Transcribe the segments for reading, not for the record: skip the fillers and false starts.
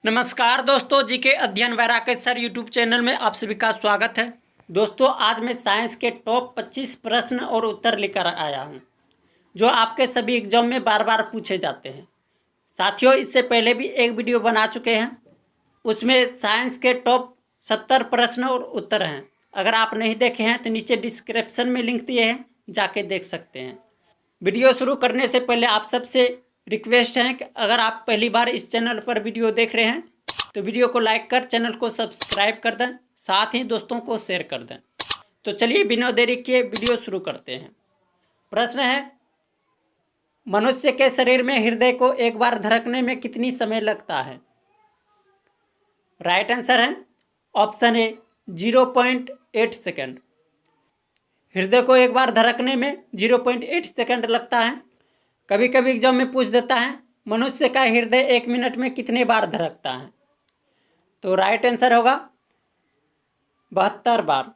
नमस्कार दोस्तों, जीके अध्ययन वैराग्य सर यूट्यूब चैनल में आप सभी का स्वागत है। दोस्तों, आज मैं साइंस के टॉप 25 प्रश्न और उत्तर लेकर आया हूं, जो आपके सभी एग्जाम में बार बार पूछे जाते हैं। साथियों, इससे पहले भी एक वीडियो बना चुके हैं, उसमें साइंस के टॉप 70 प्रश्न और उत्तर हैं। अगर आप नहीं देखे हैं तो नीचे डिस्क्रिप्शन में लिंक दिए हैं, जाके देख सकते हैं। वीडियो शुरू करने से पहले आप सबसे रिक्वेस्ट है कि अगर आप पहली बार इस चैनल पर वीडियो देख रहे हैं तो वीडियो को लाइक कर चैनल को सब्सक्राइब कर दें, साथ ही दोस्तों को शेयर कर दें। तो चलिए बिना देरी किए वीडियो शुरू करते हैं। प्रश्न है, मनुष्य के शरीर में हृदय को एक बार धड़कने में कितनी समय लगता है? राइट आंसर है ऑप्शन ए 0.8 सेकेंड। हृदय को एक बार धड़कने में 0.8 सेकेंड लगता है। कभी कभी एग्जाम में पूछ देता है मनुष्य का हृदय 1 मिनट में कितने बार धड़कता है, तो राइट आंसर होगा 72 बार।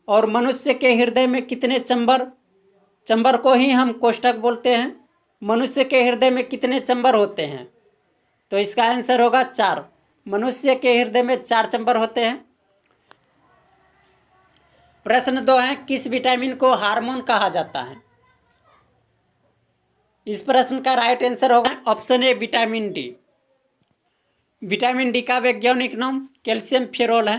और मनुष्य के हृदय में कितने चंबर को ही हम कोष्ठक बोलते हैं। मनुष्य के हृदय में कितने चंबर होते हैं, तो इसका आंसर होगा 4। मनुष्य के हृदय में 4 चंबर होते हैं। प्रश्न 2 है, किस विटामिन को हार्मोन कहा जाता है? इस प्रश्न का राइट आंसर होगा option A vitamin D. Vitamin D का वैज्ञानिक नाम कैल्शियम फेरोल है।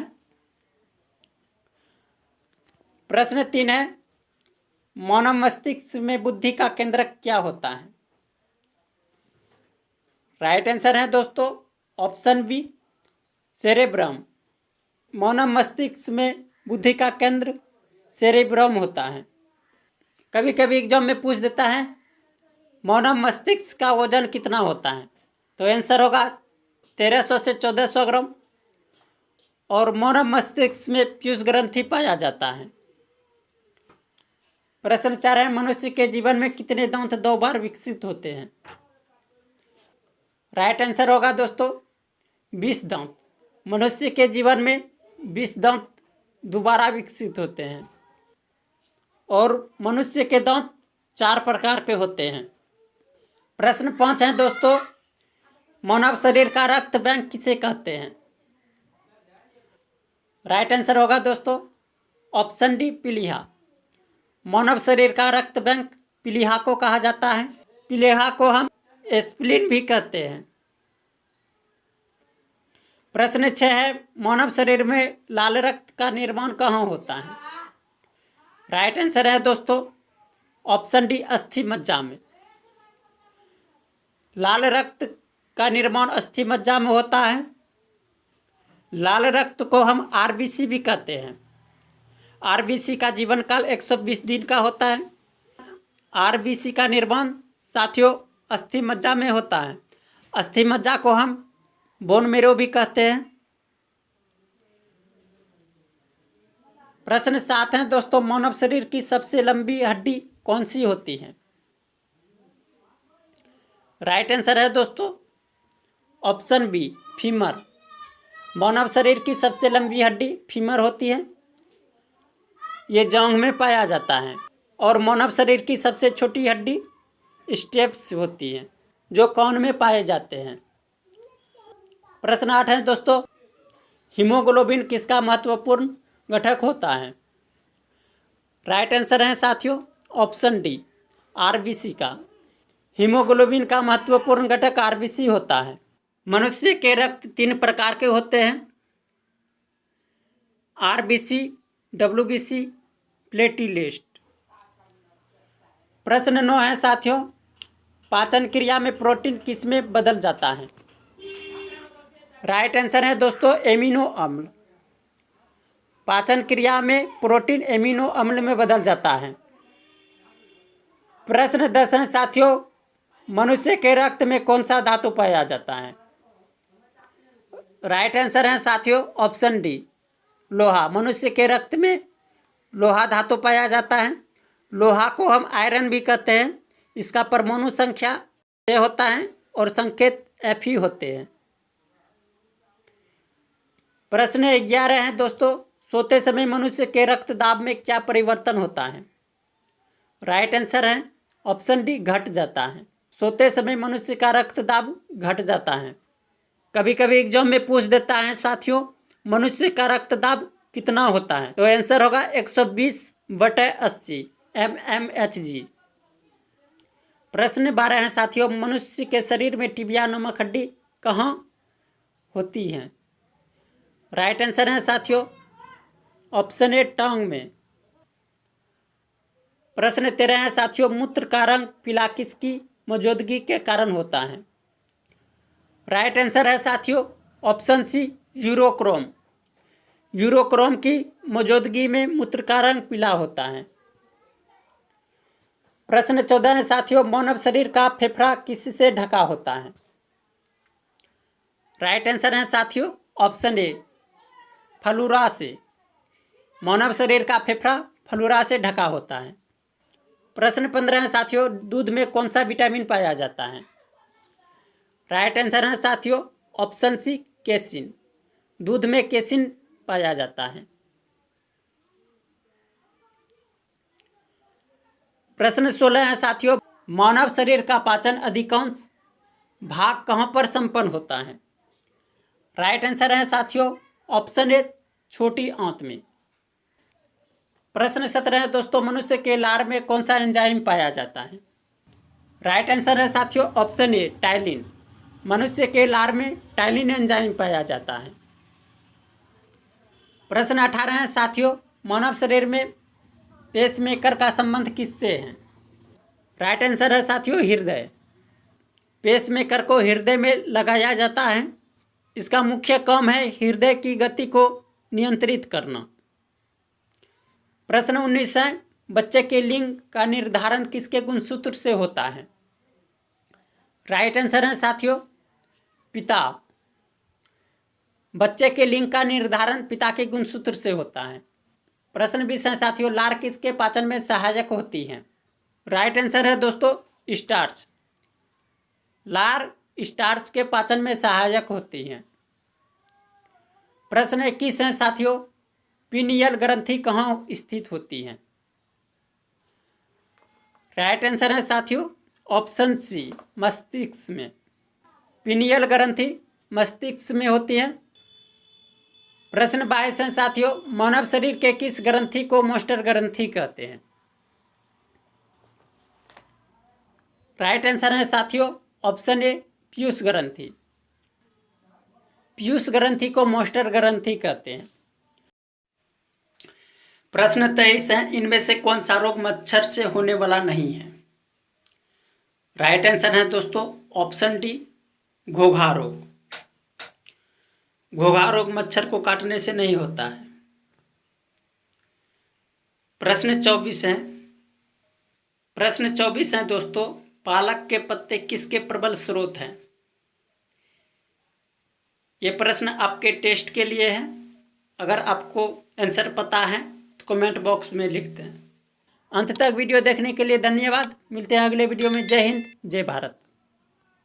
प्रश्न 3 है, मानव मस्तिष्क में बुद्धि का केंद्र क्या होता है? राइट आंसर है दोस्तों ऑप्शन बी सेरेब्रम। मानव मस्तिष्क में बुद्धि का केंद्र सेरेब्रम होता है। कभी कभी एग्जाम में पूछ देता है मानव मस्तिष्क का वजन कितना होता है, तो आंसर होगा 1300 से 1400 ग्राम। और मानव मस्तिष्क में पीयूष ग्रंथि पाया जाता है। प्रश्न 4 है, मनुष्य के जीवन में कितने दांत 2 बार विकसित होते हैं? राइट आंसर होगा दोस्तों 20 दांत। मनुष्य के जीवन में 20 दांत दोबारा विकसित होते हैं। और मनुष्य के दांत 4 प्रकार के होते हैं। प्रश्न 5 है दोस्तों, मानव शरीर का रक्त बैंक किसे कहते हैं? राइट आंसर होगा दोस्तों ऑप्शन डी पीलिया। मानव शरीर का रक्त बैंक पीलिया को कहा जाता है। पीलिया को हम स्प्लीन भी कहते हैं। प्रश्न 6 है, मानव शरीर में लाल रक्त का निर्माण कहाँ होता है? राइट आंसर है दोस्तों ऑप्शन डी अस्थि मज्जा में। लाल रक्त का निर्माण अस्थि मज्जा में होता है। लाल रक्त को हम आरबीसी भी कहते हैं। आरबीसी का जीवन काल 120 दिन का होता है। आरबीसी का निर्माण साथियों अस्थि मज्जा में होता है। अस्थि मज्जा को हम बोन मेरो भी कहते हैं। प्रश्न 7 है दोस्तों, मानव शरीर की सबसे लंबी हड्डी कौन सी होती है? राइट आंसर है दोस्तों ऑप्शन बी फीमर। मानव शरीर की सबसे लंबी हड्डी फीमर होती है। ये जांघ में पाया जाता है। और मानव शरीर की सबसे छोटी हड्डी स्टेप्स होती है, जो कान में पाए जाते हैं। प्रश्न 8 है दोस्तों, हीमोग्लोबिन किसका महत्वपूर्ण घटक होता है? राइट आंसर है साथियों ऑप्शन डी आरबीसी का। हीमोग्लोबिन का महत्वपूर्ण घटक आरबीसी होता है। मनुष्य के रक्त 3 प्रकार के होते हैं, आरबीसी, डब्ल्यूबीसी, प्लेटिलेट। प्रश्न 9 है साथियों, पाचन क्रिया में प्रोटीन किस में बदल जाता है? राइट आंसर है दोस्तों एमिनो अम्ल। पाचन क्रिया में प्रोटीन एमिनो अम्ल में बदल जाता है। प्रश्न 10 है साथियों, मनुष्य के रक्त में कौन सा धातु पाया जाता है? राइट आंसर है साथियों ऑप्शन डी लोहा। मनुष्य के रक्त में लोहा धातु पाया जाता है। लोहा को हम आयरन भी कहते हैं। इसका परमाणु संख्या 6 होता है और संकेत एफ ही होते हैं। प्रश्न 11 है दोस्तों, सोते समय मनुष्य के रक्त दाब में क्या परिवर्तन होता है? राइट आंसर है ऑप्शन डी घट जाता है। सोते समय मनुष्य का रक्त दाब घट जाता है। कभी कभी एग्जाम में पूछ देता है साथियों, मनुष्य का रक्तदाब कितना होता है? तो आंसर होगा 120/80 mmHg। प्रश्न 12 है साथियों, मनुष्य के शरीर में टिबिया नामक हड्डी कहाँ होती है? राइट आंसर है साथियों ऑप्शन ए टांग में। प्रश्न 13 है साथियों, मूत्र का रंग पीला किसकी मौजूदगी के कारण होता है? राइट आंसर है साथियों ऑप्शन सी यूरोक्रोम। यूरोक्रोम की मौजूदगी में मूत्र का रंग पीला होता है। प्रश्न 14 है साथियों, मानव शरीर का फेफड़ा किससे ढका होता है? राइट आंसर है साथियों ऑप्शन ए फ्लोरा से। मानव शरीर का फेफड़ा फ्लोरा से ढका होता है। प्रश्न 15 है साथियों, दूध में कौन सा विटामिन पाया जाता है? राइट आंसर है साथियों ऑप्शन सी केसिन। दूध में केसिन पाया जाता है। प्रश्न 16 है साथियों, मानव शरीर का पाचन अधिकांश भाग कहाँ पर संपन्न होता है? राइट आंसर है साथियों ऑप्शन ए छोटी आंत में। प्रश्न 17 है दोस्तों, मनुष्य के लार में कौन सा एंजाइम पाया जाता है? राइट आंसर है साथियों ऑप्शन ए टाइलिन। मनुष्य के लार में टाइलिन एंजाइम पाया जाता है। प्रश्न 18 है साथियों, मानव शरीर में पेसमेकर का संबंध किससे है? राइट आंसर है साथियों हृदय। पेसमेकर को हृदय में लगाया जाता है। इसका मुख्य काम है हृदय की गति को नियंत्रित करना। प्रश्न 19 है, बच्चे के लिंग का निर्धारण किसके गुणसूत्र से होता है? राइट आंसर है साथियों पिता। बच्चे के लिंग का निर्धारण पिता के गुणसूत्र से होता है। प्रश्न 20 है साथियों, लार किसके पाचन में सहायक होती है? राइट आंसर है दोस्तों स्टार्च। लार स्टार्च के पाचन में सहायक होती है। प्रश्न 21 है साथियों, पीनियल ग्रंथि कहाँ स्थित होती है? राइट आंसर है साथियों ऑप्शन सी मस्तिष्क में। पीनियल ग्रंथि मस्तिष्क में होती है। प्रश्न 22 है साथियों, मानव शरीर के किस ग्रंथि को मोस्टर ग्रंथि कहते हैं? राइट आंसर है साथियों ऑप्शन ए पीयूष ग्रंथि। पीयूष ग्रंथि को मोस्टर ग्रंथि कहते हैं। प्रश्न 23 है, इनमें से कौन सा रोग मच्छर से होने वाला नहीं है? राइट आंसर है दोस्तों ऑप्शन डी घोघा रोग। घोघा रोग मच्छर को काटने से नहीं होता है। प्रश्न 24 है दोस्तों, पालक के पत्ते किसके प्रबल स्रोत हैं? ये प्रश्न आपके टेस्ट के लिए है। अगर आपको आंसर पता है तो कमेंट बॉक्स में लिख दें। अंत तक वीडियो देखने के लिए धन्यवाद। मिलते हैं अगले वीडियो में। जय हिंद जय भारत।